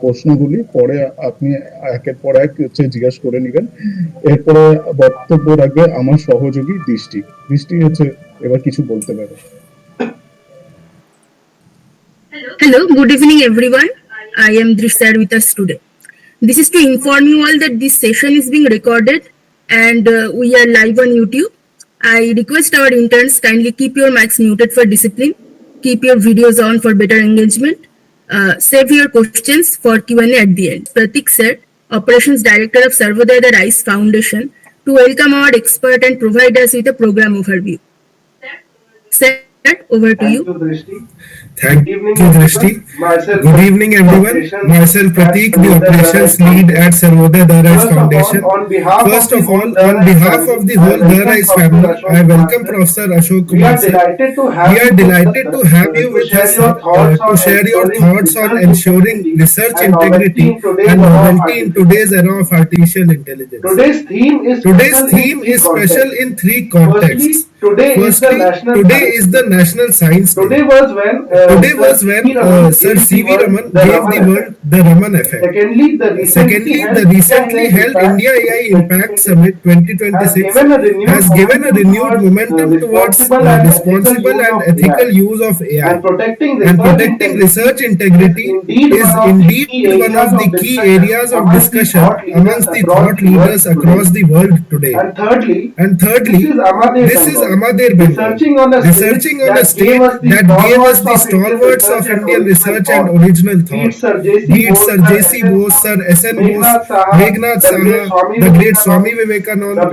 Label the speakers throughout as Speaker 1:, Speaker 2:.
Speaker 1: প্রশ্নগুলি পরে আপনি একের পর এক জিজ্ঞেস করে নেবেন। এরপরে বক্তব্য রাখবে আমার সহযোগী দৃষ্টি। দৃষ্টি এবার কিছু বলতে পারে।
Speaker 2: Hello, good evening everyone. I am Drishti with us today. This is to inform you all that this session is being recorded and we are live on YouTube. I request our interns kindly keep your mics muted for discipline, keep your videos on for better engagement, save your questions for Q&A at the end. Pratik sir, Operations Director of Sarvodaya the Rice Foundation, to welcome our expert and provide us with a program overview. Sir, over to you.
Speaker 3: Thank you, Drishti. Good evening, everyone. Myself, Pratik, the operations lead at Sarvodaya the Rice Foundation. First of all, on behalf of the whole the Rice family, I welcome Professor Ashok Kumar. We are delighted to have you with us to share your thoughts on ensuring research integrity and novelty in today's era of artificial intelligence. Today's theme is special in three contexts. Firstly, today is the National Science Day. Today was when Sir C.V. Raman gave the world the Raman effect. Secondly, the recently held India AI Impact Summit 2026 has given a renewed momentum towards responsible and ethical use of AI. And protecting research integrity is indeed one of the key areas of discussion amongst the thought leaders across the world today. And thirdly, this is Amader Bengal, researching on a state that gave us the stalwarts of Indian research and original thought. Be it Sir J.C. Bose, Sir S.N. Bose, Meghnad Saha, the great Swami Vivekananda,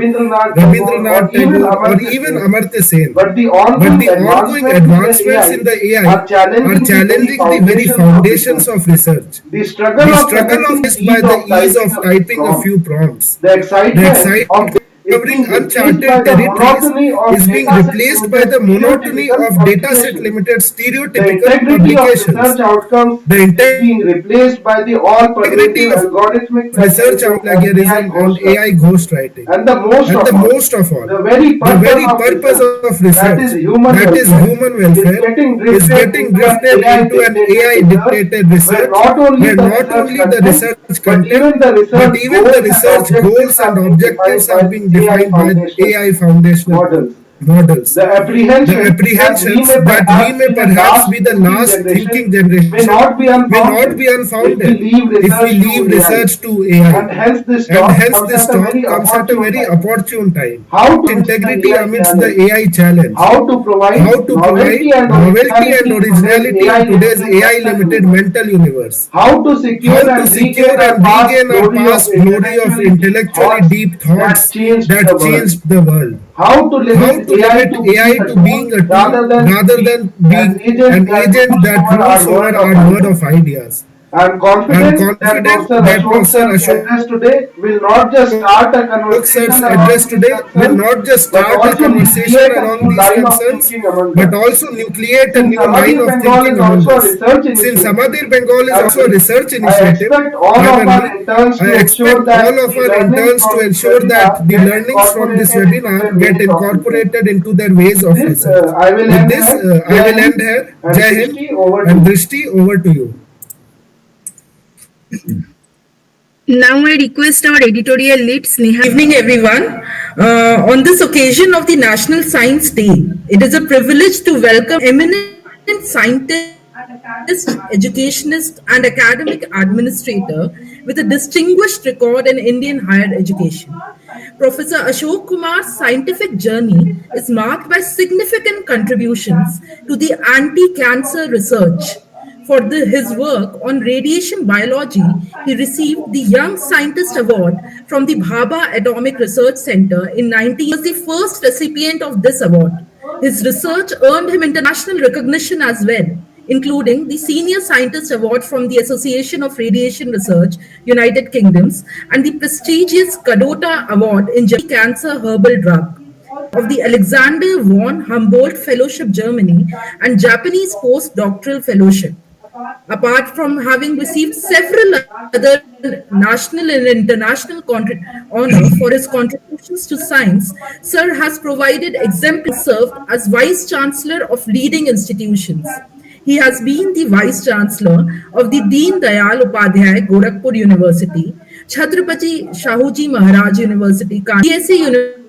Speaker 3: Rabindranath Tagore, or even Amartya Sen. But the ongoing advancements in the AI are challenging the very foundations of research. The struggle of this by the ease of typing a few prompts. The excitement covering uncharted territories is being replaced by the monotony of dataset limited stereotypical publications. The integrity of algorithmic research on plagiarism on AI ghostwriting. And the most of all, the very purpose of research, that is human welfare, is getting drifted into an AI dictated research where not only the research content but even the research goals and objectives are being defined by AI foundational models. The apprehensions that we may perhaps be the last thinking generation may not be unfounded if we leave research to AI. And hence this talk comes at a very opportune time. How integrity amidst the AI challenge. How to provide novelty and originality in today's AI limited mental universe. How to secure and regain our past glory of intellectually deep thoughts that changed the world. How to limit AI to being a tool rather than being an agent that rules over our world of ideas. I'm confident that Professor Ashok address today will not just start a conversation along these concerns, but also nucleate a new line of thinking among us. Since Amader Bengal is also a research initiative, I expect all of our interns to ensure that the learnings from this webinar get incorporated into their ways of research. With this, I will end here. Jai Hind, and Drishti, over to you.
Speaker 2: Now I request our editorial lead, Sneha.
Speaker 4: Good evening, everyone. On this occasion of the National Science Day, it is a privilege to welcome eminent scientist, educationist, and academic administrator with a distinguished record in Indian higher education. Professor Ashok Kumar's scientific journey is marked by significant contributions to the anti-cancer research. For his work on radiation biology, he received the Young Scientist Award from the Bhabha Atomic Research Center in 1990. He was the first recipient of this award. His research earned him international recognition as well, including the Senior Scientist Award from the Association of Radiation Research, United Kingdoms, and the prestigious Kadota Award in Cancer Herbal Drug, of the Alexander von Humboldt Fellowship, Germany, and Japanese Postdoctoral Fellowship. Apart from having received several other national and international honors for his contributions to science, Sir has provided exemplary served as Vice-Chancellor of leading institutions. He has been the Vice-Chancellor of the Deen Dayal Upadhyaya Gorakhpur University, Chhatrapati Shahuji Maharaj University, CSA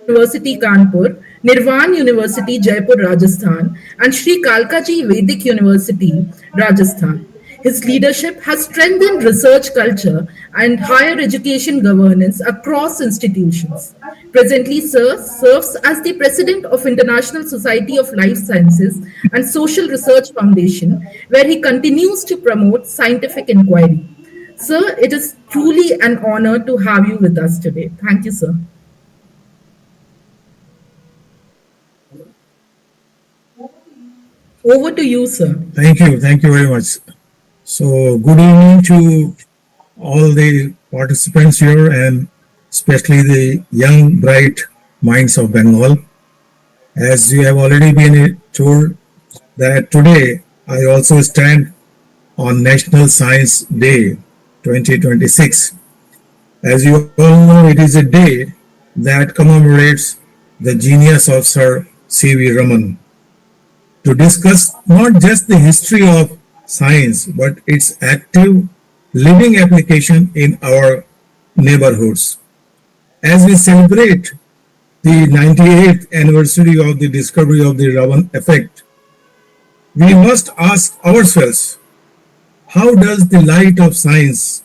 Speaker 4: University Kanpur, Nirwan University Jaipur Rajasthan, and Sri Kalkaji Vedic University Rajasthan. His leadership has strengthened research culture and higher education governance across institutions. Presently, Sir serves as the President of International Society of Life Sciences and Social Research Foundation, where he continues to promote scientific inquiry. Sir, it is truly an honor to have you with us today. Thank you, sir. Over to you, sir.
Speaker 5: Thank you very much. So, good evening to all the participants here and especially the young, bright minds of Bengal. As you have already been told that today I also stand on National Science Day 2026. As you all know, it is a day that commemorates the genius of Sir C.V. Raman to discuss not just the history of science but its active living application in our neighborhoods. As we celebrate the 98th anniversary of the discovery of the Raman effect, we must ask ourselves, how does the light of science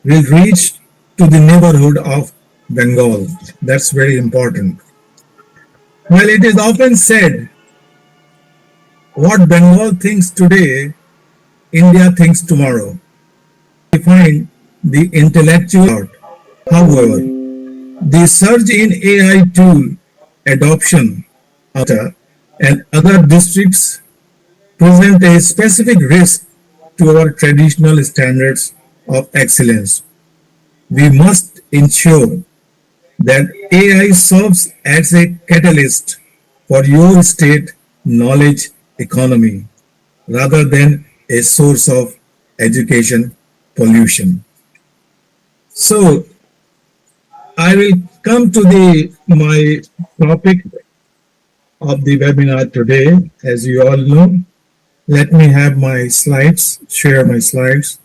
Speaker 5: will reach to the neighborhood of Bengal? That's very important. Well, it is often said, what Bengal thinks today, India thinks tomorrow. We find the intellectual out. However, the surge in AI tool adoption and other districts present a specific risk to our traditional standards of excellence. We must ensure that AI serves as a catalyst for your state knowledge economy rather than a source of education pollution. So I will come to my topic of the webinar today. As you all know, let me have my slides, share my slides.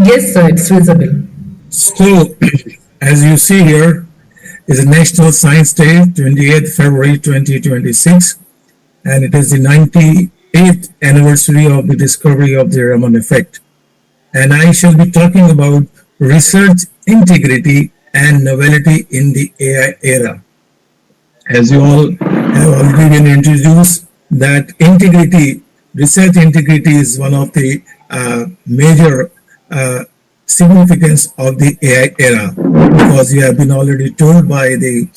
Speaker 4: Yes, sir, it's visible.
Speaker 5: So, as you see here, is National Science Day, 28th February 2026, and it is the 98th anniversary of the discovery of the Raman effect. And I shall be talking about research integrity and novelty in the AI era. As you all have already been introduced, that integrity, research integrity is one of the major significance of the AI era, because you have been already told by the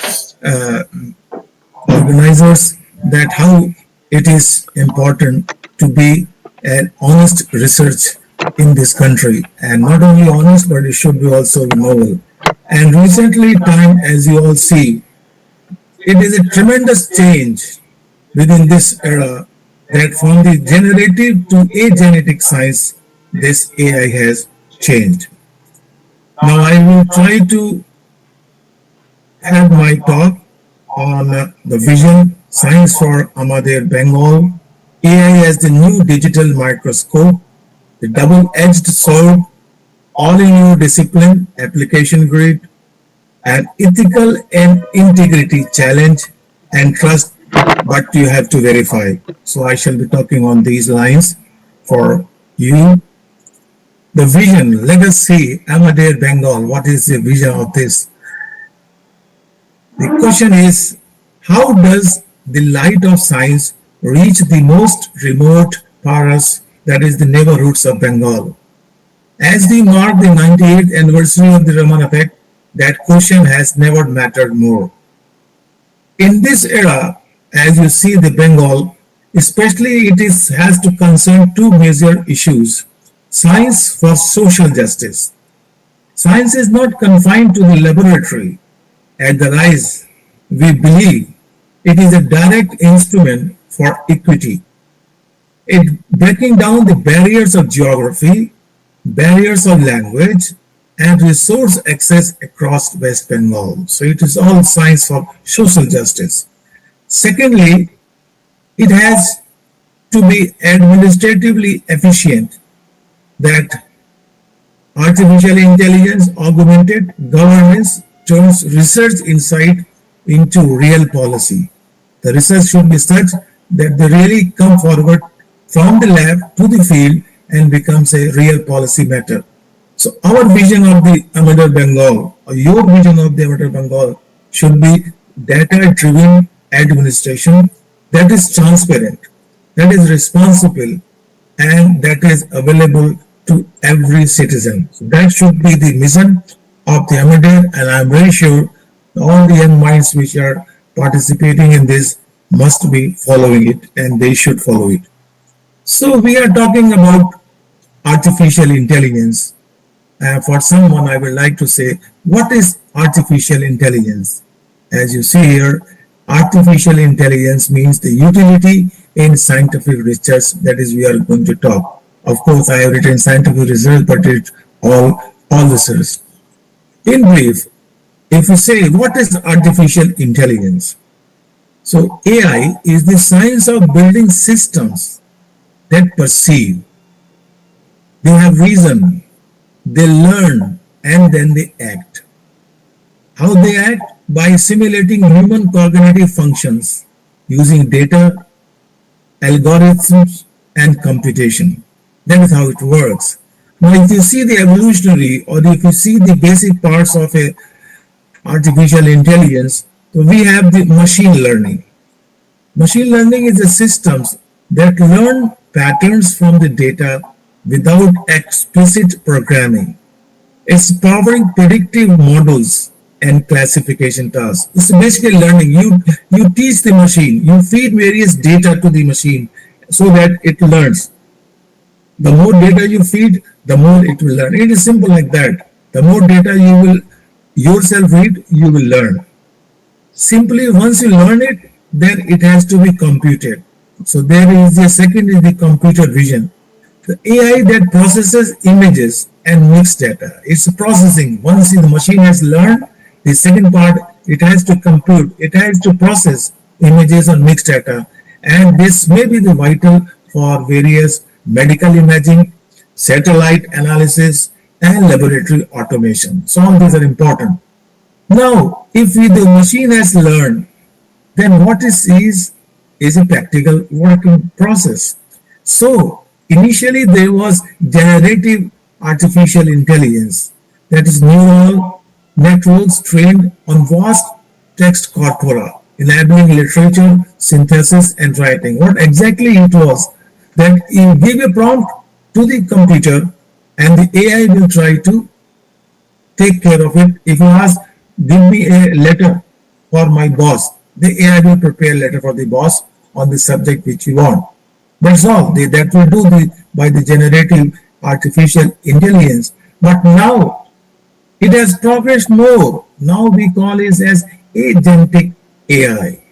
Speaker 5: organizers that how it is important to be an honest research in this country, and not only honest but it should be also novel. And recently time, as you all see, it is a tremendous change within this era, that from the generative to agenetic science, this AI has changed. Now I will try to have my talk on the vision, science for Amader Bengal, AI as the new digital microscope, the double-edged sword, all in your discipline, application grid, and ethical and integrity challenge and trust, but you have to verify. So I shall be talking on these lines for you. The vision, let us see, Amader Bengal, what is the vision of this? The question is, how does the light of science reach the most remote paras, that is the neighborhoods of Bengal? As we mark the 98th anniversary of the Raman effect, that question has never mattered more. In this era, as you see the Bengal, especially has to concern two major issues. Science for social justice. Science is not confined to the laboratory. At the rise, we believe it is a direct instrument for equity. It breaking down the barriers of geography, barriers of language, and resource access across West Bengal. So it is all science for social justice. Secondly, it has to be administratively efficient, that artificial intelligence augmented governance turns research insight into real policy. The research should be such that they really come forward from the lab to the field and becomes a real policy matter. So our vision of the Amader Bengal, or your vision of the Amader Bengal, should be data-driven administration that is transparent, that is responsible, and that is available to every citizen. So that should be the mission of the Amader, and I'm very sure all the young minds which are participating in this must be following it, and they should follow it. So we are talking about artificial intelligence. For someone, I would like to say, what is artificial intelligence? As you see here, artificial intelligence means the utility in scientific research. That is, we are going to talk. Of course, I have written scientific research, but it's all research. In brief, if we say, what is artificial intelligence? So AI is the science of building systems that perceive, they have reason, they learn, and then they act. How they act? By simulating human cognitive functions using data, algorithms, and computation. That is how it works. Now, if you see the evolutionary, or if you see the basic parts of a artificial intelligence, so we have the machine learning. Machine learning is the systems that learn patterns from the data without explicit programming. It's powering predictive models and classification tasks. It's basically learning. You teach the machine, you feed various data to the machine so that it learns. The more data you feed, the more it will learn. It is simple like that. The more data you will yourself read, you will learn. Simply once you learn it, then it has to be computed. So there is the second is the computer vision. The AI that processes images and mixed data. It's processing. Once the machine has learned, the second part, it has to compute, it has to process images and mixed data. And this may be the vital for various medical imaging, satellite analysis, and laboratory automation. So all these are important. Now, if the machine has learned, then what it sees is a practical working process. So initially there was generative artificial intelligence, that is neural networks trained on vast text corpora, enabling literature, synthesis, and writing. What exactly it was, that you give a prompt to the computer and the AI will try to take care of it. If you ask, give me a letter for my boss, the AI will prepare a letter for the boss on the subject which you want. That's all. That will do by the generative artificial intelligence. But now it has progressed more. Now we call it as agentic AI.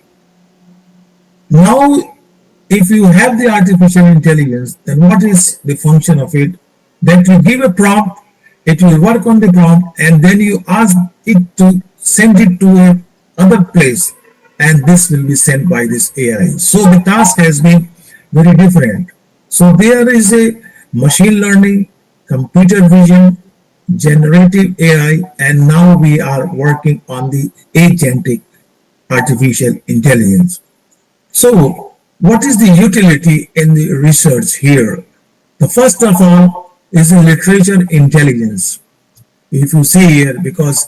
Speaker 5: Now, if you have the artificial intelligence, then what is the function of it? That you give a prompt, it will work on the prompt, and then you ask it to send it to a other place, and this will be sent by this AI. So the task has been very different. So there is a machine learning, computer vision, generative AI, and now we are working on the agentic artificial intelligence. So what is the utility in the research here? The first of all is the literature intelligence. If you see here, because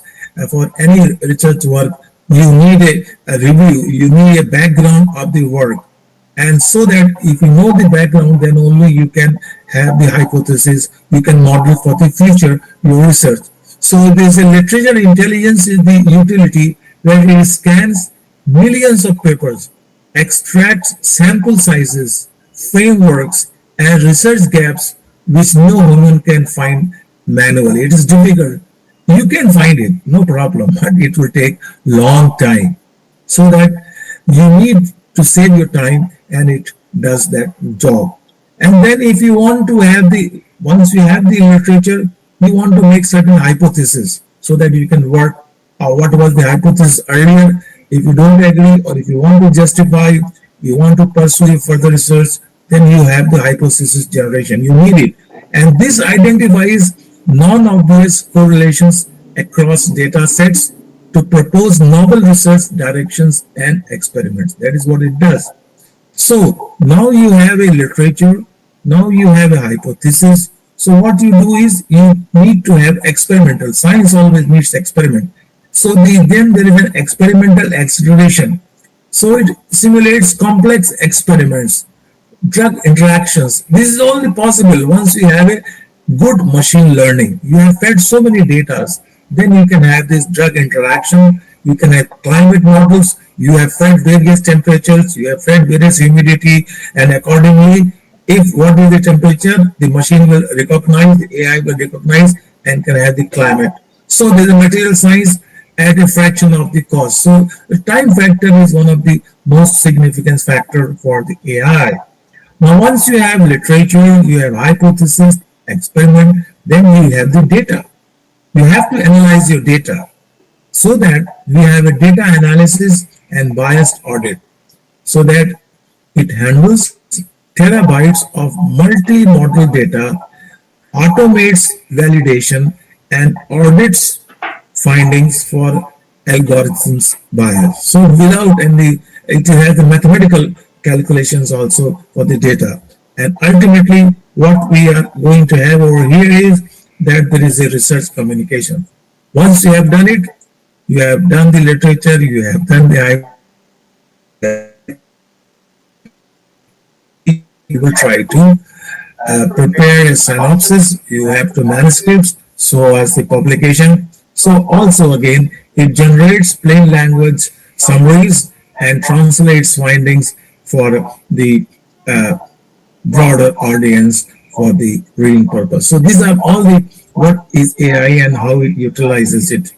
Speaker 5: for any research work, you need a review, you need a background of the work. And so that if you know the background, then only you can have the hypothesis, you can model for the future your research. So there's a literature intelligence is the utility where it scans millions of papers, extracts sample sizes, frameworks, and research gaps which no human can find manually. It is difficult. You can find it, no problem, but it will take long time. So that you need to save your time, and it does that job. And then if you want to have once you have the literature, you want to make certain hypotheses so that you can work what was the hypothesis earlier. If you don't agree or if you want to justify, you want to pursue further research, then you have the hypothesis generation. You need it. And this identifies non-obvious correlations across data sets to propose novel research directions and experiments. That is what it does. So now you have a literature, now you have a hypothesis. So what you do is you need to have experimental. Science always needs experiment. So then there is an experimental acceleration. So it simulates complex experiments, drug interactions. This is only possible once you have a good machine learning. You have fed so many data, then you can have this drug interaction. You can have climate models. You have fed various temperatures. You have fed various humidity, and accordingly, if what is the temperature, the machine will recognize, the AI will recognize, and can have the climate. So there is a material science at a fraction of the cost. So the time factor is one of the most significant factor for the AI. Now, once you have literature, you have hypothesis, experiment, then you have the data. You have to analyze your data so that we have a data analysis and biased audit so that it handles terabytes of multi-model data, automates validation, and audits findings for algorithms bias. So without any, it has the mathematical calculations also for the data. And ultimately, what we are going to have over here is that there is a research communication. Once you have done it, you have done the literature, you have done the you will try to prepare a synopsis, you have to manuscripts, so as the publication. So also again, it generates plain language summaries and translates findings for the broader audience for the reading purpose. So these are all the what is AI and how it utilizes it.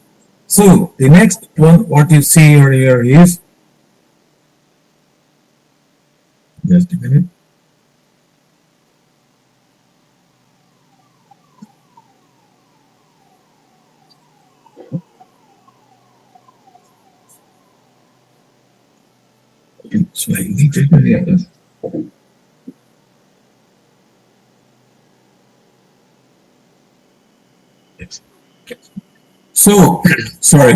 Speaker 5: So the next one, what you see here is, just a minute. Slightly different areas. So, sorry.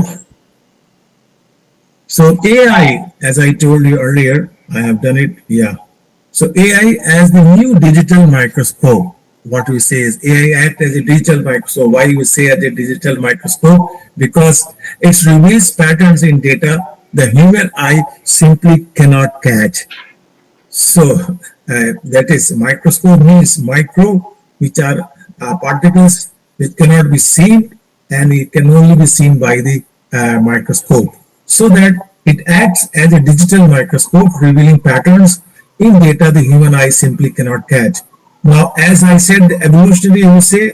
Speaker 5: So AI, as I told you earlier, I have done it, yeah. So AI as the new digital microscope. What we say is AI act as a digital microscope. Why we say as a digital microscope? Because it reveals patterns in data the human eye simply cannot catch. So that is microscope means micro, which are particles which cannot be seen, and it can only be seen by the microscope. So that it acts as a digital microscope revealing patterns in data the human eye simply cannot catch. Now, as I said, the evolutionary, you say,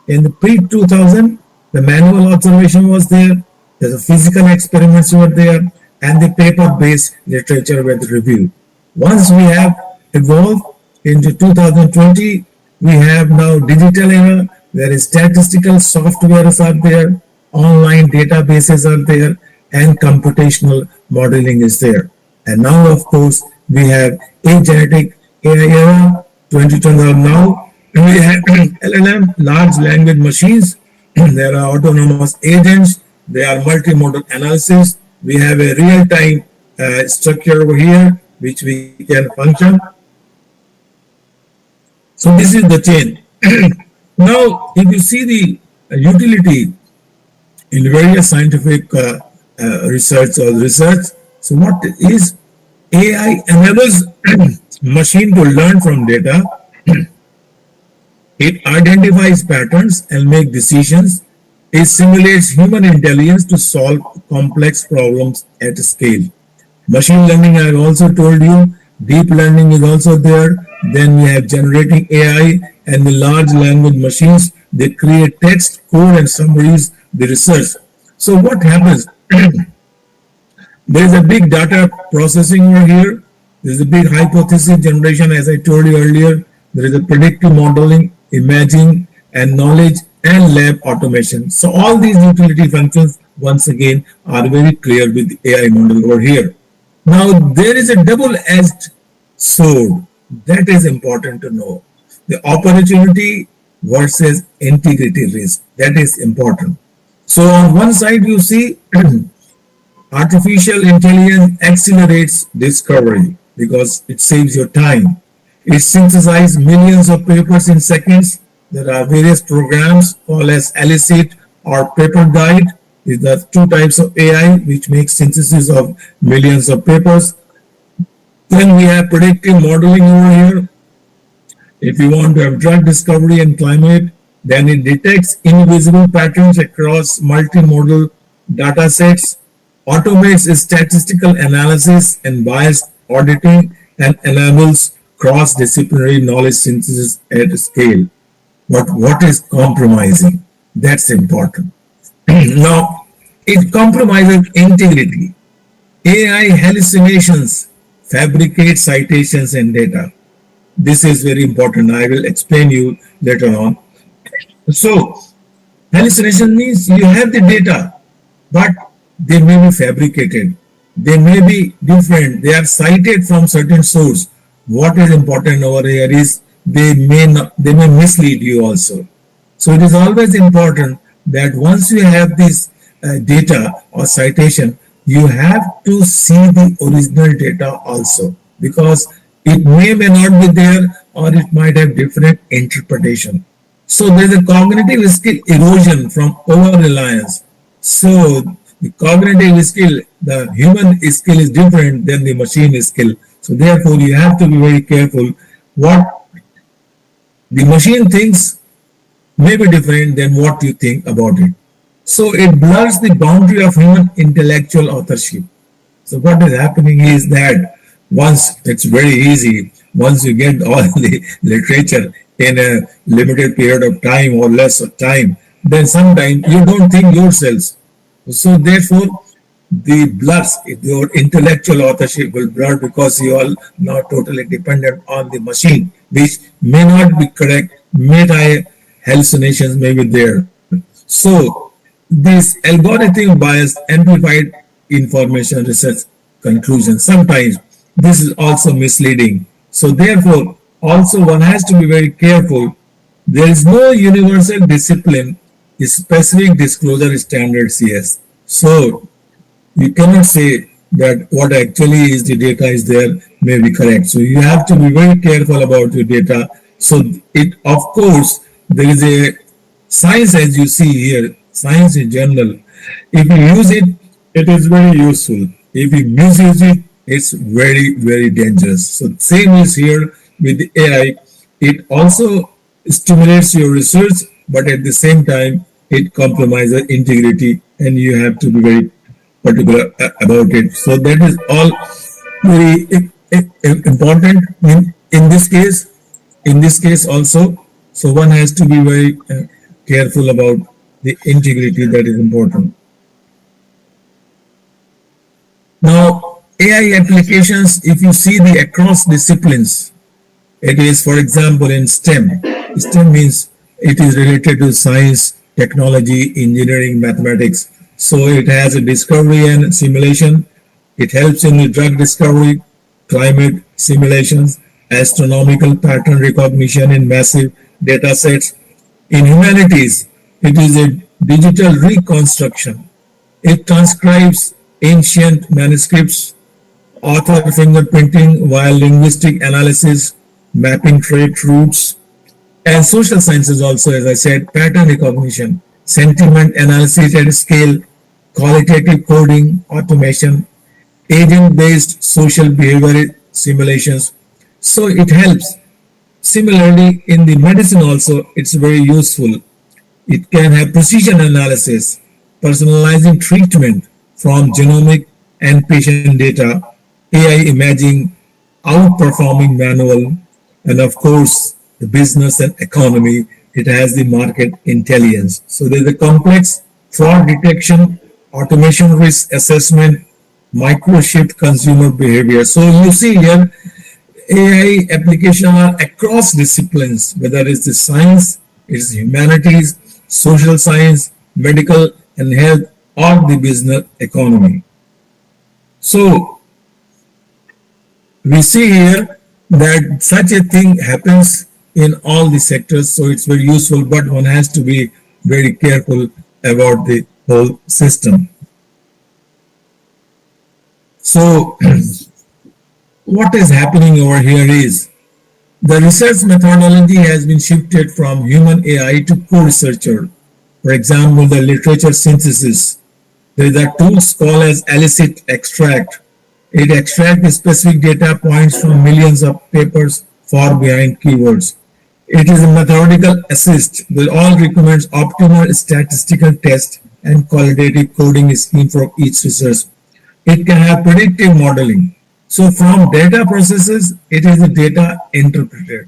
Speaker 5: in the pre-2000, the manual observation was there, the physical experiments were there, and the paper-based literature was reviewed. Once we have evolved into 2020, we have now digital era, where statistical softwares are there, online databases are there, and computational modeling is there. And now, of course, we have agentic AI era, 2020 now, and we have LLM, large language machines. There are autonomous agents, there are multimodal analysis, we have a real-time structure over here, which we can function. So this is the chain. Now, if you see the utility in various scientific research or research, so what is AI enables machine to learn from data. It identifies patterns and make decisions. It simulates human intelligence to solve complex problems at scale. Machine learning, I also told you, deep learning is also there. Then we have generating AI and the large language machines. They create text, code, and summaries the research. So what happens? There is a big data processing over here. There is a big hypothesis generation, as I told you earlier. there is a predictive modeling, imaging, and knowledge and lab automation. So all these utility functions, once again, are very clear with the AI model over here. Now, there is a double-edged sword that is important to know. The opportunity versus integrity risk. That is important. So on one side, you see artificial intelligence accelerates discovery because it saves your time. It synthesizes millions of papers in seconds. There are various programs called as Elicit or Paper Guide. These are two types of AI which make synthesis of millions of papers. Then we have predictive modeling over here. If you want to have drug discovery and climate, then it detects invisible patterns across multimodal data sets, automates statistical analysis and bias auditing, and enables cross-disciplinary knowledge synthesis at scale. But what is compromising? That's important. Now, it compromises integrity. AI hallucinations fabricate citations and data. This is very important. I will explain you later on. So, hallucination means you have the data, but they may be fabricated. They may be different. They are cited from certain source. What is important over here is they may mislead you also. So it is always important that once you have this data or citation, you have to see the original data also, because it may not be there or it might have different interpretation. So there's a cognitive skill erosion from over-reliance. So the cognitive skill, the human skill is different than the machine skill. So therefore you have to be very careful. What the machine thinks may be different than what you think about it. So it blurs the boundary of human intellectual authorship. So what is happening is that once it's very easy, once you get all the literature in a limited period of time or less of time, then sometimes you don't think yourselves. So therefore, the blurs, your intellectual authorship will blur because you are not totally dependent on the machine, which may not be correct, hallucinations may be there. So this algorithm bias amplified information research conclusion. Sometimes this is also misleading. So therefore, also one has to be very careful. There is no universal discipline, specific disclosure standards here. So you cannot say that what actually is the data is there may be correct. So you have to be very careful about your data. So it, of course, there is a science, as you see here, science in general. If you use it, it is very useful. If you misuse it, it's very, very dangerous. So same is here with the AI. It also stimulates your research, but at the same time, it compromises integrity, and you have to be very particular about it. So that is all very important in this case. In this case also, so one has to be very careful about the integrity that is important. Now, AI applications, if you see the across disciplines, it is, for example, in STEM. STEM means it is related to science, technology, engineering, mathematics. So it has a discovery and simulation. It helps in the drug discovery, climate simulations, astronomical pattern recognition in massive data sets. In humanities, it is a digital reconstruction. It transcribes ancient manuscripts, author fingerprinting, while linguistic analysis, mapping trade routes, and social sciences also, as I said, pattern recognition, sentiment analysis at scale, qualitative coding, automation, agent-based social behavior simulations. So it helps. Similarly, in the medicine also, it's very useful. It can have precision analysis, personalizing treatment from genomic and patient data, AI imaging, outperforming manual, and of course, the business and economy, it has the market intelligence. So there's a complex fraud detection, automation risk assessment, microshift consumer behavior. So you see here, AI application are across disciplines, whether it's the science, it's humanities, social science, medical and health, or the business economy. So we see here that such a thing happens in all the sectors, so it's very useful, but one has to be very careful about the whole system. So what is happening over here is the research methodology has been shifted from human AI to co-researcher. For example, the literature synthesis. There is a tool called as elicit extract. It extracts specific data points from millions of papers far behind keywords. It is a methodical assist that all recommends optimal statistical test and qualitative coding scheme for each research. It can have predictive modeling. So from data processes, it is the data interpreted.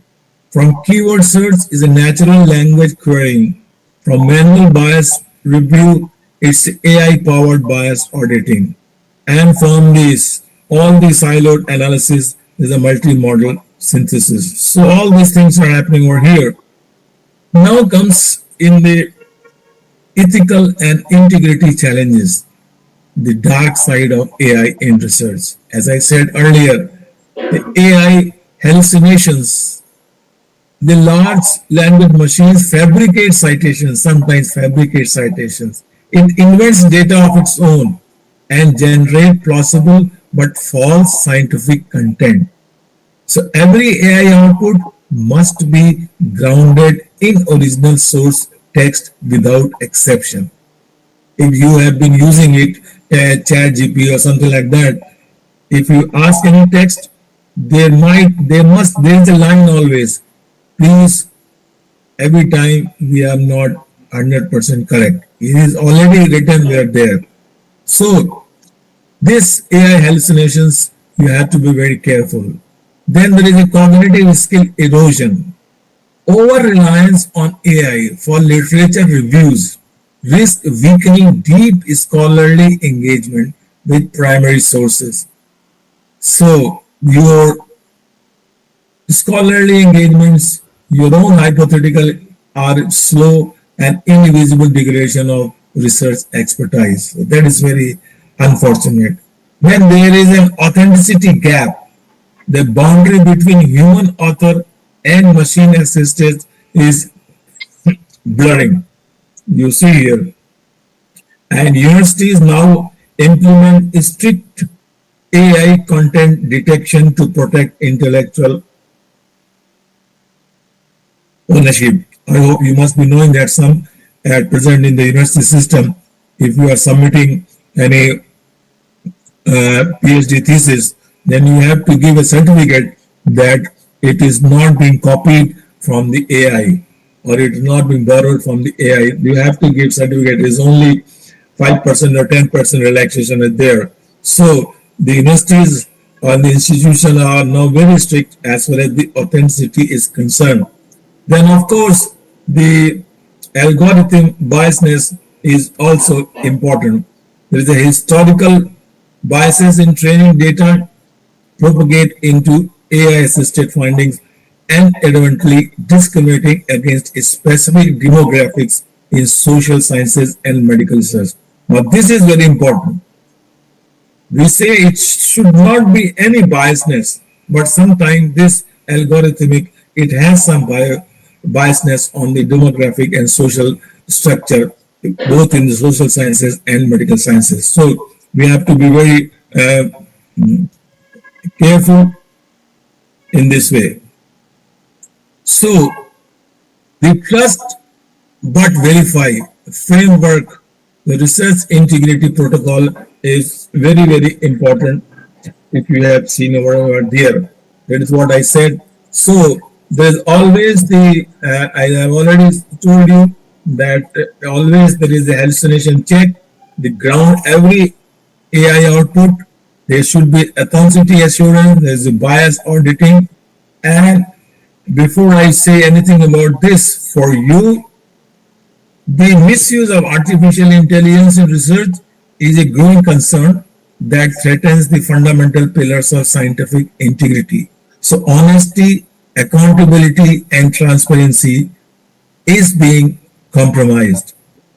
Speaker 5: From keyword search is a natural language querying. From manual bias review, it's AI-powered bias auditing. And from this, all the siloed analysis is a multi-model synthesis. So all these things are happening over here. Now comes in the ethical and integrity challenges, the dark side of AI in research. As I said earlier, the AI hallucinations, the large language machines fabricate citations, sometimes fabricate citations. It invents data of its own and generate plausible but false scientific content. So every AI output must be grounded in original source text without exception. If you have been using it, ChatGPT or something like that, if you ask any text, there is a line always. Please, every time we are not 100% correct. It is already written there. So, this AI hallucinations, you have to be very careful. Then there is a cognitive skill erosion. Over-reliance on AI for literature reviews risk weakening deep scholarly engagement with primary sources. So your scholarly engagements, your own hypothetical are slow and invisible degradation of research expertise. So that is very unfortunate. Then there is an authenticity gap. The boundary between human author and machine assisted is blurring. You see here. And universities now implement strict AI content detection to protect intellectual ownership. I hope you must be knowing that some at present in the university system, if you are submitting any PhD thesis, then you have to give a certificate that it is not being copied from the AI or it is not being borrowed from the AI. You have to give certificate. It is only 5% or 10% relaxation is there. So the universities or the institution are now very strict as far as the authenticity is concerned. Then of course the algorithm biasness is also important. There is a historical biases in training data propagate into AI-assisted findings and evidently discriminating against specific demographics in social sciences and medical research. But this is very important. We say it should not be any biasness, but sometimes this algorithmic, it has some biasness on the demographic and social structure, both in the social sciences and medical sciences. So we have to be very careful in this way. So the trust but verify framework, the research integrity protocol is very, very important. If you have seen over there, that is what I said. So there's always the, I have already told you that always there is a hallucination check, the ground, every AI output, there should be authenticity assurance, there's a bias auditing. And before I say anything about this, for you, the misuse of artificial intelligence in research is a growing concern that threatens the fundamental pillars of scientific integrity. So honesty, accountability, and transparency is being compromised.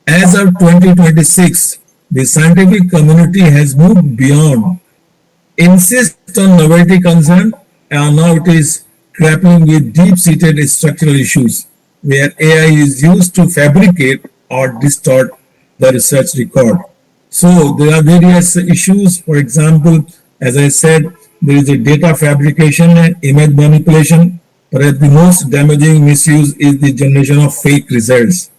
Speaker 5: As of 2026, the scientific community has moved beyond insist on novelty concern, and now it is grappling with deep-seated structural issues where AI is used to fabricate or distort the research record. So there are various issues. For example, as I said, there is a data fabrication and image manipulation. Perhaps the most damaging misuse is the generation of fake results.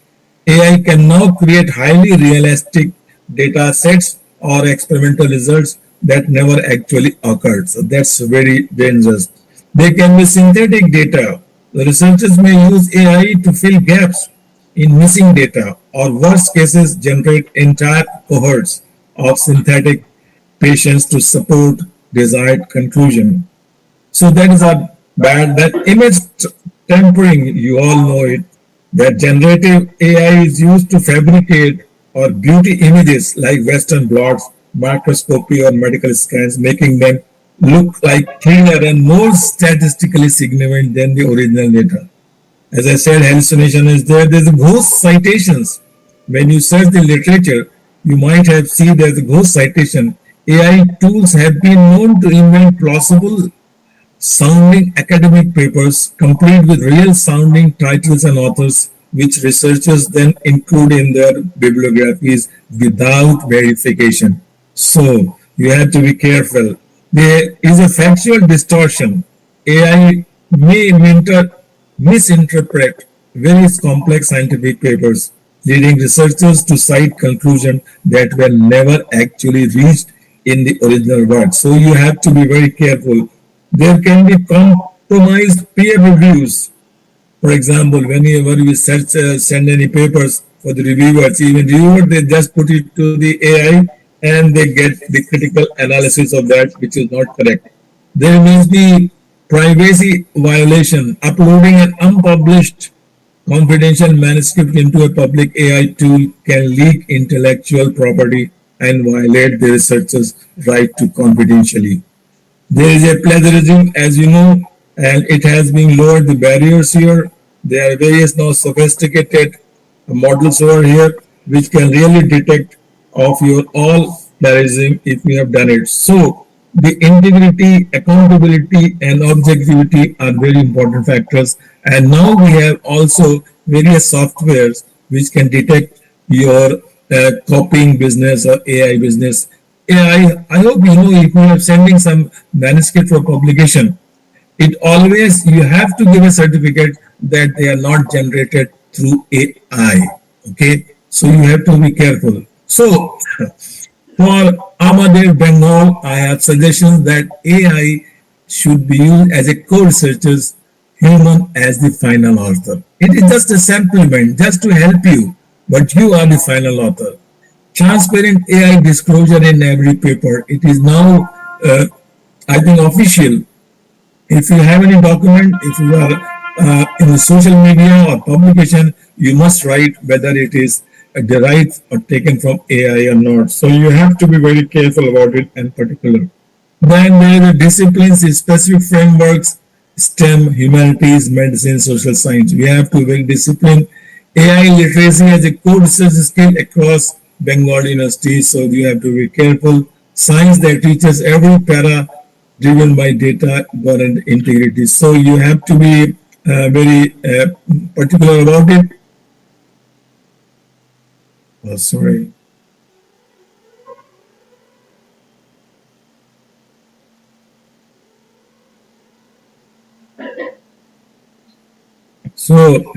Speaker 5: AI can now create highly realistic data sets or experimental results that never actually occurred. So that's very dangerous. There can be synthetic data. The researchers may use AI to fill gaps in missing data or worst cases generate entire cohorts of synthetic patients to support desired conclusion. So that is a bad, that image tampering, you all know it, that generative AI is used to fabricate or beauty images like Western blots, microscopy or medical scans, making them look like cleaner and more statistically significant than the original data. As I said, hallucination is there. There's ghost citations. When you search the literature, you might have seen there's a ghost citation. AI tools have been known to invent plausible sounding academic papers complete with real sounding titles and authors, which researchers then include in their bibliographies without verification. So you have to be careful. There is a factual distortion. AI may misinterpret various complex scientific papers, leading researchers to cite conclusions that were never actually reached in the original work. So you have to be very careful. There can be compromised peer reviews. For example, whenever we send any papers for the reviewers, even reviewers, they just put it to the AI and they get the critical analysis of that, which is not correct. There means the privacy violation. Uploading an unpublished confidential manuscript into a public AI tool can leak intellectual property and violate the researcher's right to confidentially. There is a plagiarism, as you know, and it has been lowered the barriers here. There are various now sophisticated models over here which can really detect of your all plagiarism if you have done it. So the integrity, accountability, and objectivity are very important factors. And now we have also various softwares which can detect your copying business or AI business. I hope you know if you are sending some manuscript for publication, it always you have to give a certificate that they are not generated through AI. Okay, so you have to be careful. So for Amader Bengal, I have suggestions that AI should be used as a co-researcher's human as the final author. It is just a supplement, just to help you, but you are the final author. Transparent AI disclosure in every paper. It is now, I think, official. If you have any document, if you are in the social media or publication, you must write whether it is derived or taken from AI or not. So you have to be very careful about it and particular. Then there are disciplines, specific frameworks, STEM, humanities, medicine, social science. We have to be very disciplined. AI literacy as a core research skill across Bengal University, so you have to be careful. Science that teaches every para driven by data, and integrity. So you have to be very particular about it. Oh, sorry. So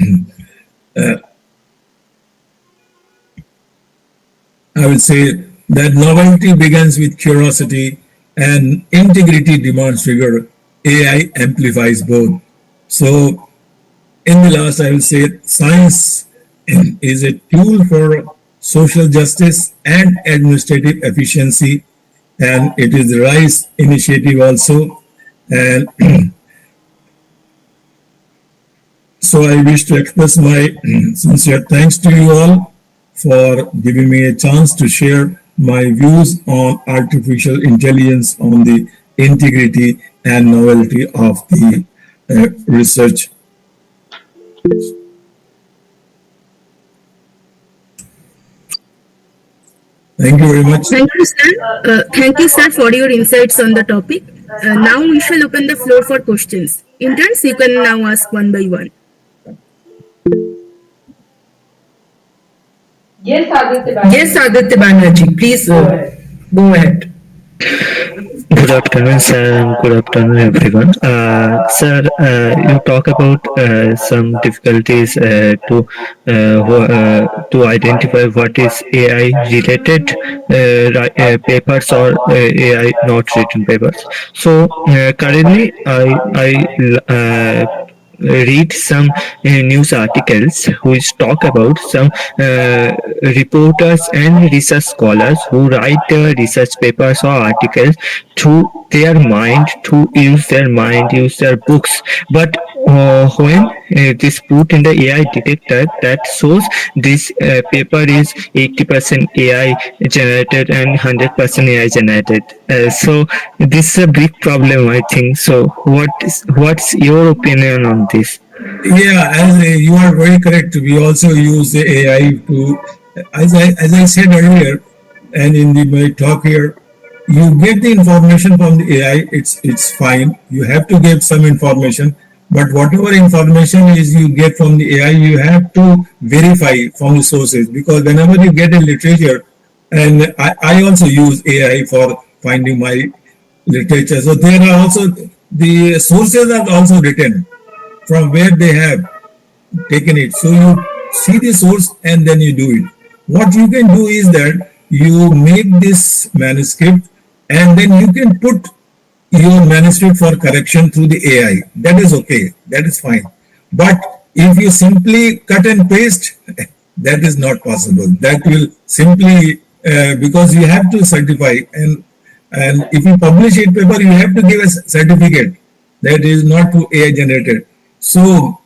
Speaker 5: I will say that novelty begins with curiosity and integrity demands rigor. AI amplifies both. So in the last, I will say science is a tool for social justice and administrative efficiency, and it is the RISE initiative also. And so I wish to express my sincere thanks to you all for giving me a chance to share my views on artificial intelligence on the integrity and novelty of the research. Thank you very much.
Speaker 2: Thank you, sir. Thank you, sir, for your insights on the topic. Now we shall open the floor for questions. Interns, you can now ask one by one.
Speaker 4: Yes, Aditya Banerjee, please go ahead.
Speaker 6: Good afternoon, sir, and good afternoon, everyone. Sir, you talk about some difficulties to identify what is AI related papers or AI not written papers. So currently, I read some news articles which talk about some reporters and research scholars who write research papers or articles to their mind, to use their books. But when this put in the AI detector, that shows this paper is 80% AI generated and 100% AI generated. So this is a big problem, I think. So what's your opinion on this?
Speaker 5: Yeah, you are very correct. We also use the AI to, as I said earlier, and in my talk here, you get the information from the AI. It's fine. You have to get some information, but whatever information is you get from the AI, you have to verify from the sources, because whenever you get a literature, and I also use AI for finding my literature. So there are also the sources are also written from where they have taken it. So you see the source and then you do it. What you can do is that you make this manuscript and then you can put your manuscript for correction through the AI. That is okay. That is fine. But if you simply cut and paste, that is not possible. That will simply, because you have to certify, and if you publish a paper, you have to give a certificate that is not to AI generated. So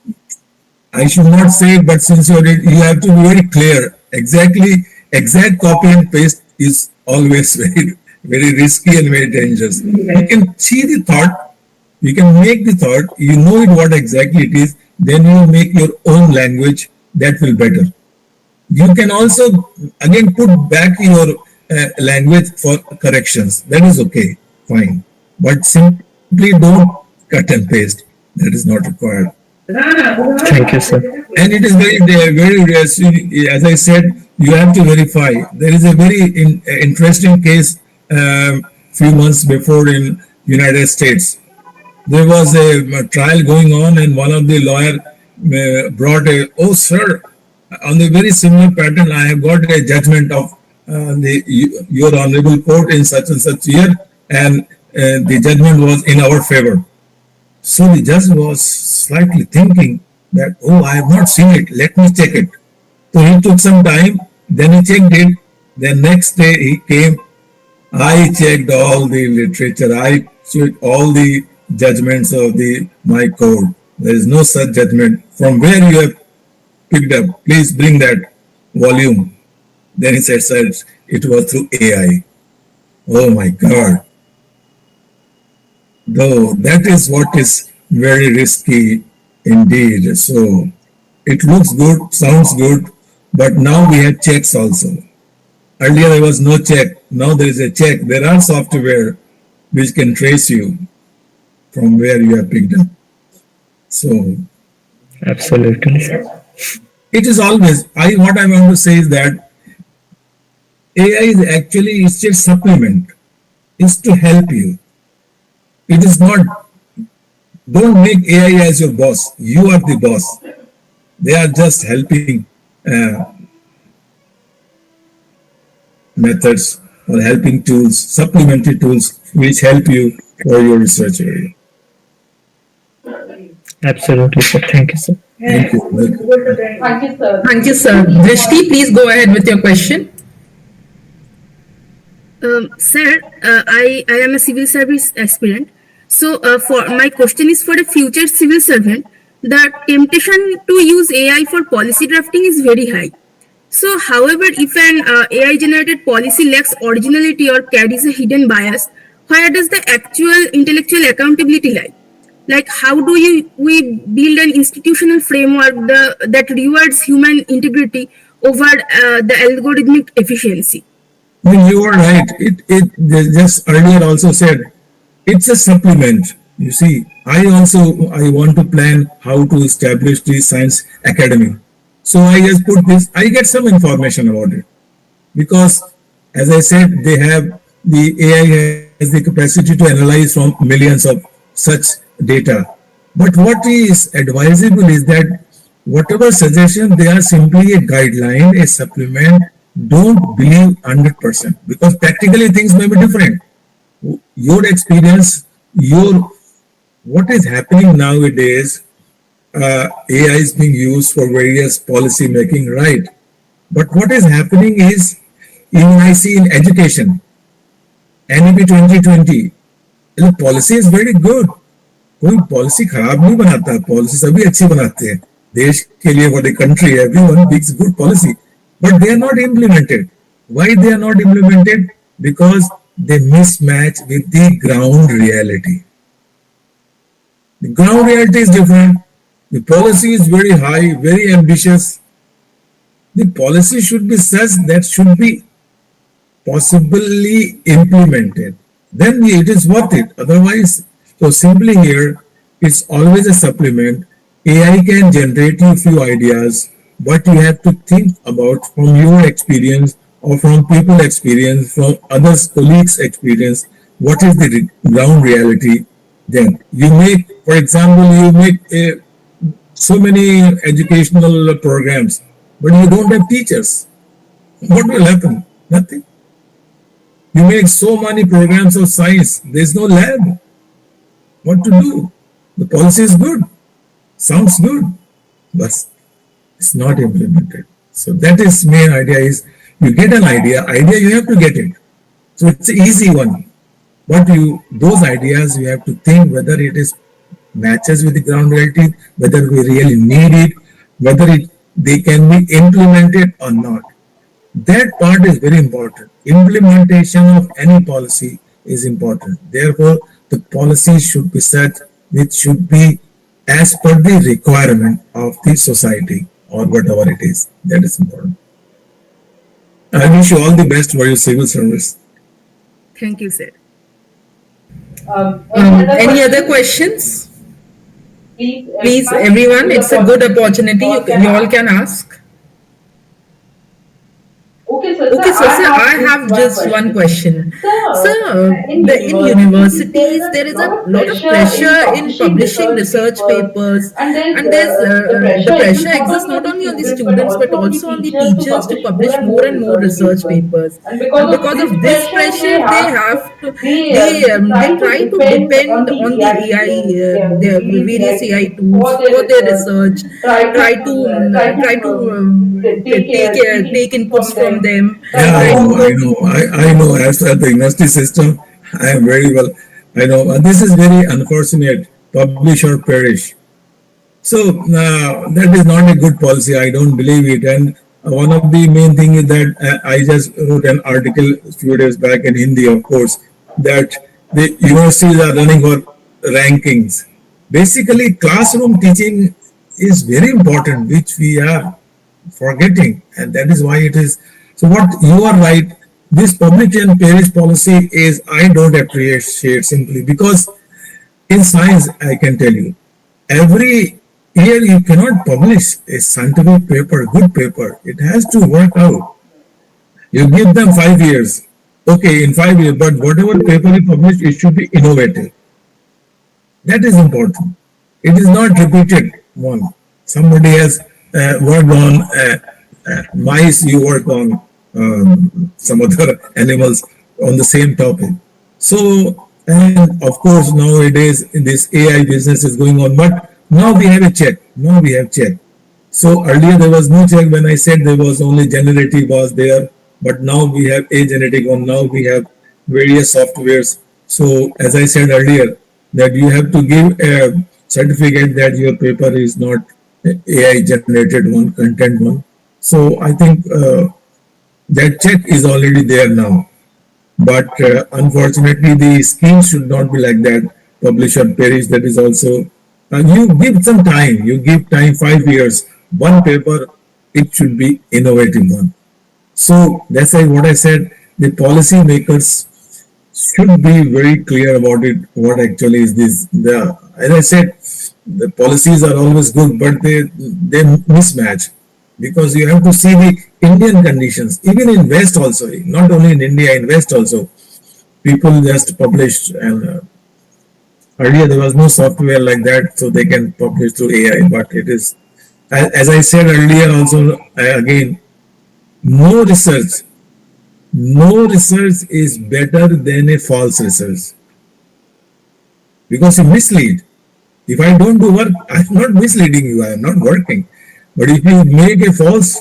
Speaker 5: I should not say it, but since you have to be very clear. Exact copy and paste is always very risky and very dangerous. You can see the thought, you can make the thought, you know it what exactly it is, then you make your own language, that will better. You can also again put back your language for corrections. That is okay, fine. But simply don't cut and paste. That is not required.
Speaker 6: Thank you, sir.
Speaker 5: And it is very, as I said, you have to verify. There is a very interesting case few months before in United States. There was a trial going on, and one of the lawyer brought oh sir, on the very similar pattern, I have got a judgment of your honorable court in such and such year, and the judgment was in our favor. So the judge was slightly thinking that, oh, I have not seen it, let me check it. So he took some time, then he checked it. The next day he came, I checked all the literature, I checked all the judgments of my court. There is no such judgment. From where you have picked up, please bring that volume. Then he said, sir, it was through AI. Oh my God. Though that is what is very risky indeed. So it looks good, sounds good, but now we have checks also. Earlier there was no check, now there is a check. There are software which can trace you from where you have picked up. So
Speaker 6: Absolutely.
Speaker 5: it is always, what I want to say is that AI is actually it's a supplement, is to help you. It is not, don't make AI as your boss. You are the boss. They are just helping methods or helping tools, supplementary tools, which help you for your research area.
Speaker 6: Absolutely, sir. Thank you, sir.
Speaker 5: Thank you.
Speaker 4: Thank you, sir. Drishti, please go ahead with your question.
Speaker 2: Sir, I am a civil service aspirant. So, for my question is for a future civil servant. The temptation to use AI for policy drafting is very high. So, however, if an AI-generated policy lacks originality or carries a hidden bias, where does the actual intellectual accountability lie? Like, how do we build an institutional framework that rewards human integrity over the algorithmic efficiency?
Speaker 5: I mean, you are right. It they just earlier also said it's a supplement. You see, I want to plan how to establish the science academy. So I just put this. I get some information about it because, as I said, the AI has the capacity to analyze from millions of such data. But what is advisable is that whatever suggestion they are simply a guideline, a supplement. Don't believe 100% because practically things may be different. Your experience, your what is happening nowadays, AI is being used for various policy making, right? But what is happening is, even I see in education, NEP 2020, the policy is very good. कोई policy खराब नहीं बनाता, policy सभी अच्छी बनाते हैं देश के लिए, for the country, everyone makes good policy, but they are not implemented. Why they are not implemented? Because they mismatch with the ground reality. The ground reality is different. The policy is very high, very ambitious. The policy should be such that should be possibly implemented. Then it is worth it. Otherwise, so simply here, it's always a supplement. AI can generate you a few ideas, but you have to think about from your experience or from people experience, from others, colleagues experience, what is the ground reality. Then you make, for example, you make so many educational programs, but you don't have teachers. What will happen? Nothing. You make so many programs of science, there's no lab. What to do? The policy is good, sounds good, but it's not implemented. So that is main idea is you get an idea you have to get it. So it's an easy one. But those ideas you have to think whether it is matches with the ground reality, whether we really need it, whether they can be implemented or not. That part is very important. Implementation of any policy is important. Therefore, the policy should be set, which should be as per the requirement of the society or whatever it is. That is important. I wish you all the best for your civil service.
Speaker 2: Thank you, sir.
Speaker 4: Any other questions? Please, everyone, it's a good opportunity. You all can ask. Okay, so sir, I have just one question. Sir, in universities, there is a lot of pressure in publishing research papers, and there's the pressure exists not only on the students but also on the teachers to publish more and more research papers. And because of this pressure, they try to depend on the AI, the various AI tools for their research, try to take inputs from them.
Speaker 5: Yeah, I know. As for the university system, I am very well. I know this is very unfortunate. Publish or perish. So that is not a good policy. I don't believe it. And one of the main thing is that I just wrote an article a few days back in Hindi, of course, that the universities are running for rankings. Basically, classroom teaching is very important, which we are forgetting, and that is why it is. So what you are right, this publish and perish policy is I don't appreciate simply because in science I can tell you every year you cannot publish a scientific paper, good paper. It has to work out. You give them 5 years, okay, in 5 years, but whatever paper you publish, it should be innovative. That is important. It is not repeated one. Somebody has worked on mice, you work on some other animals on the same topic. So, and of course, nowadays this AI business is going on, but now we have a check. Now we have check. So earlier there was no check when I said there was only generative was there, but now we have a genetic one. Now we have various softwares. So as I said earlier, that you have to give a certificate that your paper is not AI generated one, content one. So I think that check is already there now. But unfortunately, the scheme should not be like that. Publish or perish. That is also you give some time. You give time 5 years. One paper, it should be innovative one. So that's why what I said. The policy makers should be very clear about it. What actually is this? The as I said, the policies are always good, but they mismatch because you have to see the Indian conditions. Even in West also, not only in India, in West also, people just published and earlier there was no software like that, so they can publish through AI. But it is, as I said earlier, also again, no research, no research is better than a false research because it mislead. If I don't do work, I'm not misleading you. I am not working. But if you make a false,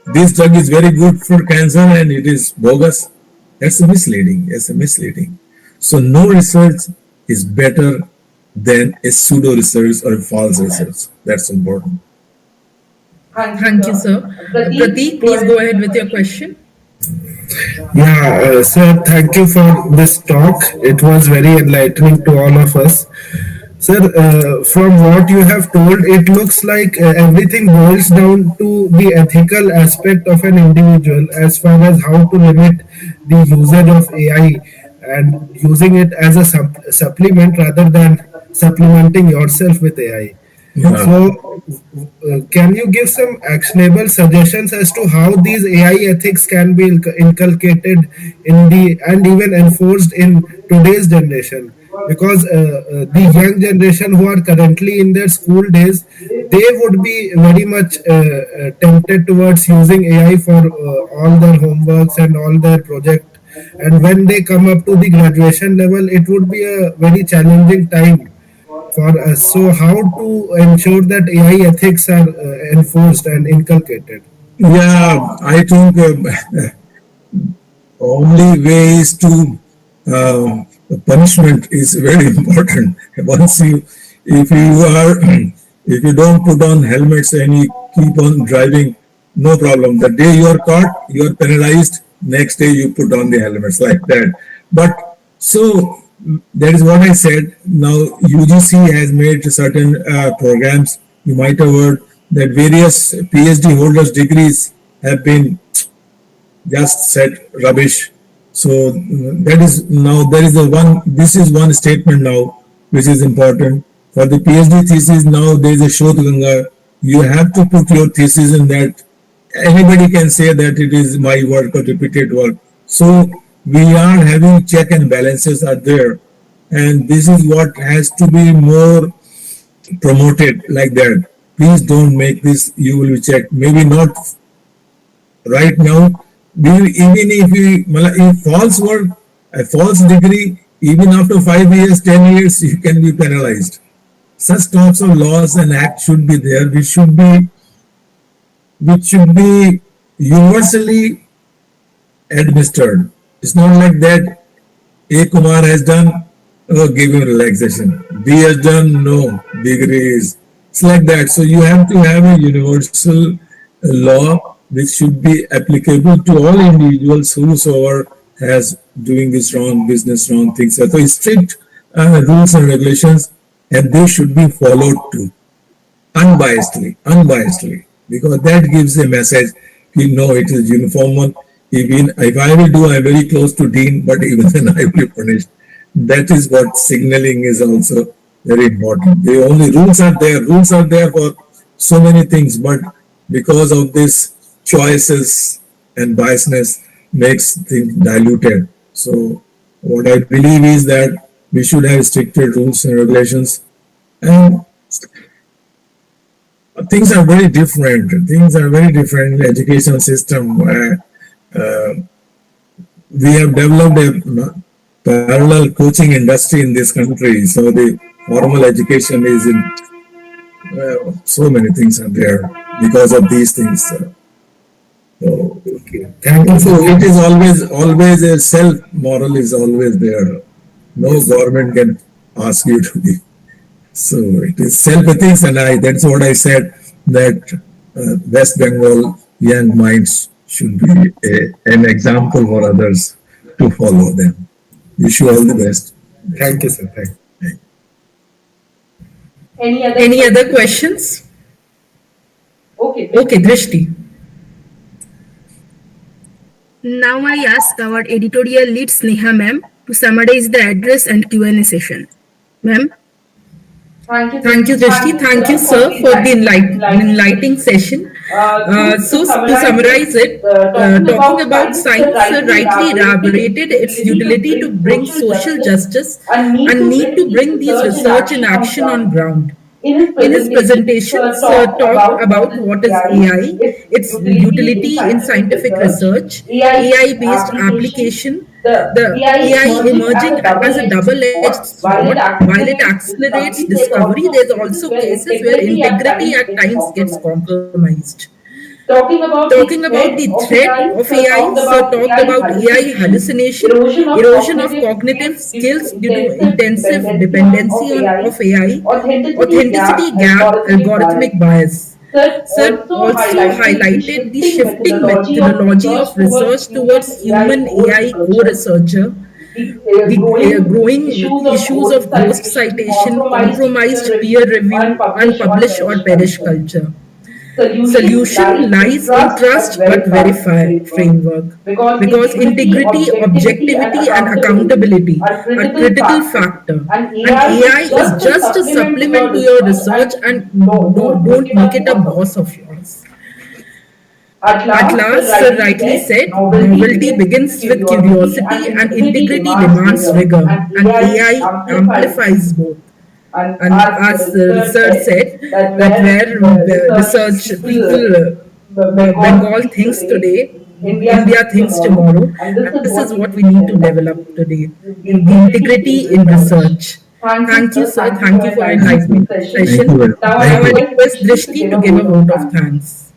Speaker 5: this drug is very good for cancer and it is bogus, that's a misleading. It's a misleading. So no research is better than a pseudo research or a false research. That's important.
Speaker 4: Thank you, sir. Prateek, please go ahead with your question.
Speaker 3: Yeah, sir, thank you for this talk. It was very enlightening to all of us. Sir, from what you have told, it looks like everything boils down to the ethical aspect of an individual as far as how to limit the usage of AI and using it as a supplement rather than supplementing yourself with AI.
Speaker 5: Yeah.
Speaker 3: So, can you give some actionable suggestions as to how these AI ethics can be inculcated in the and even enforced in today's generation? Because the young generation who are currently in their school days, they would be very much tempted towards using AI for all their homeworks and all their project. And when they come up to the graduation level, it would be a very challenging time for us. So, how to ensure that AI ethics are enforced and inculcated?
Speaker 5: Yeah, I think only way is to punishment is very important. Once you, if you are, if you don't put on helmets and you keep on driving, no problem. The day you are caught, you are penalized. Next day you put on the helmets like that. But so that is what I said. Now UGC has made certain programs. You might have heard that various PhD holders degrees have been just said rubbish. So that is now there is a one. This is one statement now which is important for the PhD thesis. Now there is a Shodh Ganga. You have to put your thesis in that. Anybody can say that it is my work or repeated work. So we are having check and balances are there, and this is what has to be more promoted like that. Please don't make this. You will be checked. Maybe not right now. Even if false work, a false degree, even after 5 years, 10 years, you can be penalized. Such types of laws and acts should be there, which should be universally administered. It's not like that A. Kumar has done, oh, give him relaxation. B has done, no, degrees. It's like that. So you have to have a universal law which should be applicable to all individuals whosoever has doing this wrong business, wrong things. So strict rules and regulations, and they should be followed too, unbiasedly, because that gives a message. You know, it is uniform one. Even if I will do, I'm very close to Deen, but even then I will be punished. That is what signaling is also very important. The only rules are there. Rules are there for so many things, but because of this choices and biasness makes things diluted. So what I believe is that we should have stricter rules and regulations, and things are very different. Things are very different in the education system. We have developed a parallel coaching industry in this country. So the formal education is in so many things are there because of these things. So,
Speaker 3: Okay. Thank you.
Speaker 5: so it is always a self moral is always there. No government can ask you to be. So it is self ethics, and that's what I said that West Bengal young minds should be an example for others. to follow them. Wish you all the best.
Speaker 3: Thank you, sir. Thank you.
Speaker 4: Any other questions? Okay, Drishti.
Speaker 2: Now I ask our editorial lead Sneha ma'am to summarize the address and Q&A session. Ma'am.
Speaker 4: Thank you, Drishti. Thank you, sir, for the enlightening session. So, to summarize it, talking about science rightly elaborated its utility to bring social justice and need to bring these research in action on ground. In his presentations, talked about what is AI, its utility in scientific research, AI-based application, the AI emerging as a double-edged sword. While it accelerates discovery, there's also cases where integrity at times gets compromised. Talking about the threat of AI, Sir talked about AI hallucination, erosion of cognitive skills due to intensive dependency of AI, authenticity gap, algorithmic bias. Sir also highlighted the shifting methodology of research towards human AI co-researcher, the growing issues of ghost citation, compromised peer review, unpublished or perish culture. Solution lies in trust but verify framework, because integrity, objectivity, and accountability are critical factor. And AI is just a supplement to your research, and no, don't make it a boss of yours. At last, Sir rightly said, novelty begins with curiosity and integrity demands rigor, and AI amplifies both. And as Sir said, that where research people, Bengal thinks today, India thinks tomorrow, and this is what we need to develop today, in the integrity in research. Thank you, sir. Thank you for enlightening
Speaker 5: Thank you
Speaker 4: session.
Speaker 5: very much.
Speaker 4: Now
Speaker 5: Thank
Speaker 4: I
Speaker 5: you.
Speaker 4: request Drishti to give a vote of thanks.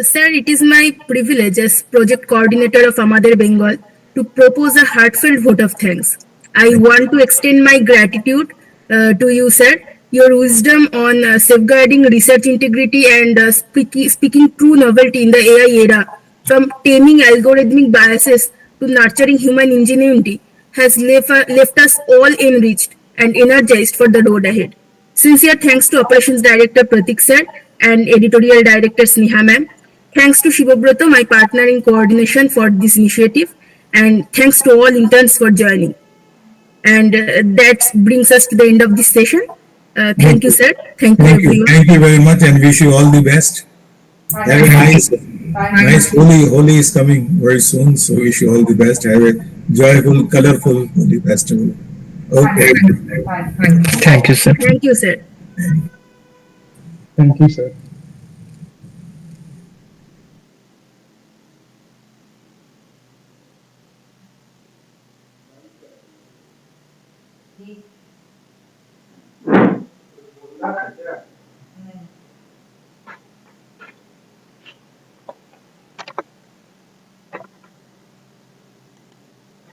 Speaker 2: Sir, it is my privilege as project coordinator of Amader Bengal to propose a heartfelt vote of thanks. I want to extend my gratitude to you, sir. Your wisdom on safeguarding research integrity and speaking true novelty in the AI era, from taming algorithmic biases to nurturing human ingenuity, has left us all enriched and energized for the road ahead. Sincere thanks to Operations Director Pratik sir and Editorial Director Sneha ma'am. Thanks to Shivabroto, my partner in coordination for this initiative, and thanks to all interns for joining. And that brings us to the end of this session. Thank you, sir. Thank you,
Speaker 5: Thank you.
Speaker 2: everyone.
Speaker 5: Thank you very much and wish you all the best. Have a nice Holi. Holi is coming very soon, so wish you all the best. Have a joyful, colorful Holi festival. Okay.
Speaker 6: Thank you, sir.
Speaker 2: Thank you, sir.
Speaker 1: Thank you, sir.